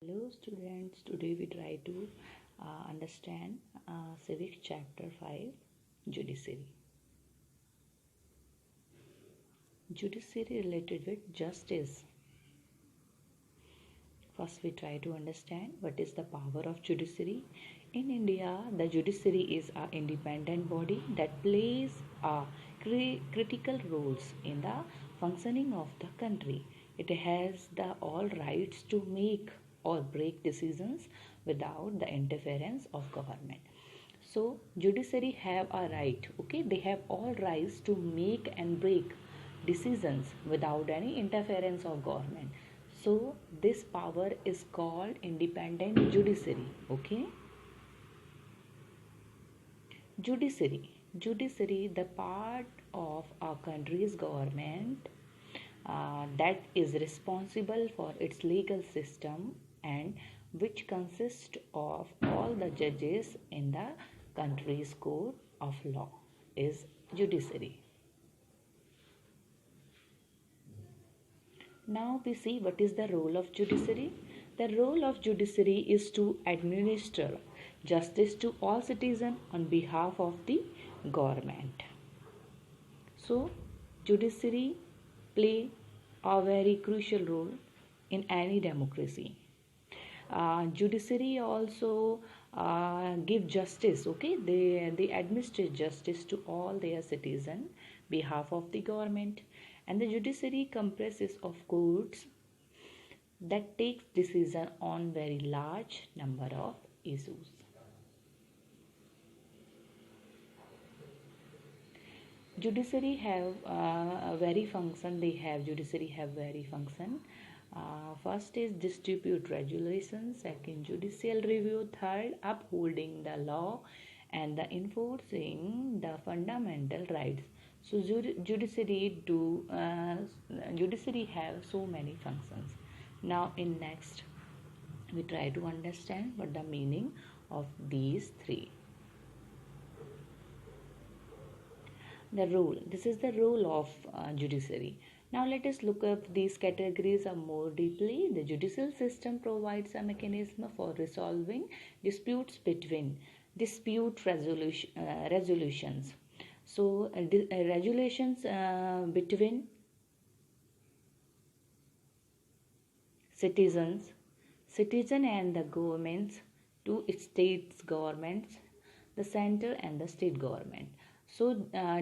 Hello students, today we try to understand Civic Chapter 5 Judiciary. Judiciary related with justice. First we try to understand what is the power of judiciary. In India, the judiciary is an independent body that plays critical roles in the functioning of the country. It has the all rights to make or break decisions without the interference of government. So judiciary have a right, okay, they have all rights to make and break decisions without any interference of government. So this power is called independent judiciary, okay. Judiciary the part of our country's government that is responsible for its legal system and which consists of all the judges in the country's court of law is judiciary. Now we see what is the role of judiciary. The role of judiciary is to administer justice to all citizens on behalf of the government. So judiciary play a very crucial role in any democracy. Judiciary also give justice, okay, they administer justice to all their citizens behalf of the government. And the judiciary comprises of courts that takes decision on very large number of issues. Judiciary have very function. Judiciary have very function. First is dispute resolution, second judicial review, third upholding the law and the enforcing the fundamental rights. So judiciary have so many functions. Now in next we try to understand what the meaning of these three. The role. This is the role of judiciary. Now let us look up these categories more deeply. The judicial system provides a mechanism for resolving disputes between resolutions. So regulations between citizen and the governments, two states governments, the center and the state government. So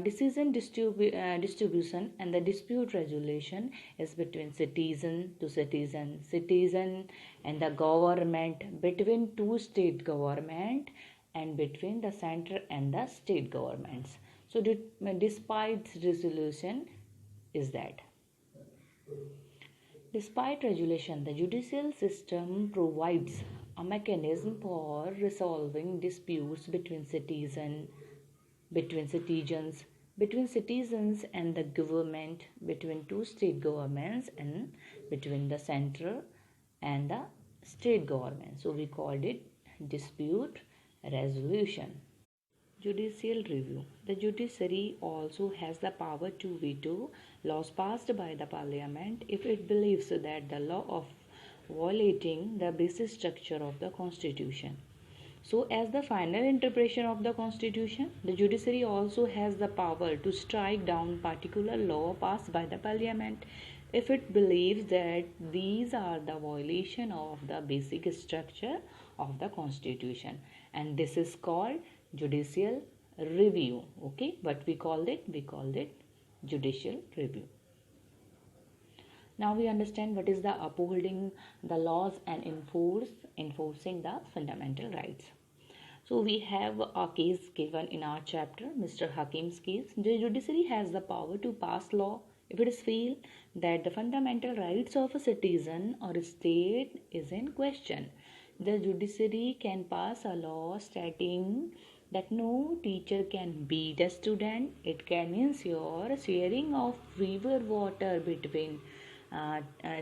decision distribution and the dispute resolution is between citizen to citizen and the government, between two state government and between the center and the state governments. So despite resolution is that. Despite regulation, the judicial system provides a mechanism for resolving disputes between citizens and the government, between two state governments, and between the center and the state government. So we called it dispute resolution. Judicial review. The judiciary also has the power to veto laws passed by the parliament if it believes that the law of violating the basic structure of the constitution. So as the final interpretation of the constitution, the judiciary also has the power to strike down particular law passed by the parliament if it believes that these are the violation of the basic structure of the constitution, and this is called judicial review. Okay, what we called it judicial review. Now we understand what is the upholding the laws and enforcing the fundamental rights. So we have a case given in our chapter, Mr. Hakim's case. The judiciary has the power to pass law if it is feel that the fundamental rights of a citizen or a state is in question. The judiciary can pass a law stating that no teacher can beat a student. It can ensure sharing of river water between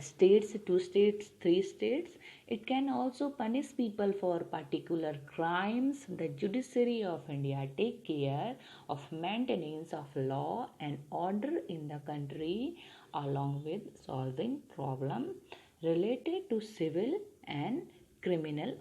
states, two states, three states. It can also punish people for particular crimes. The judiciary of India take care of maintenance of law and order in the country along with solving problem related to civil and criminal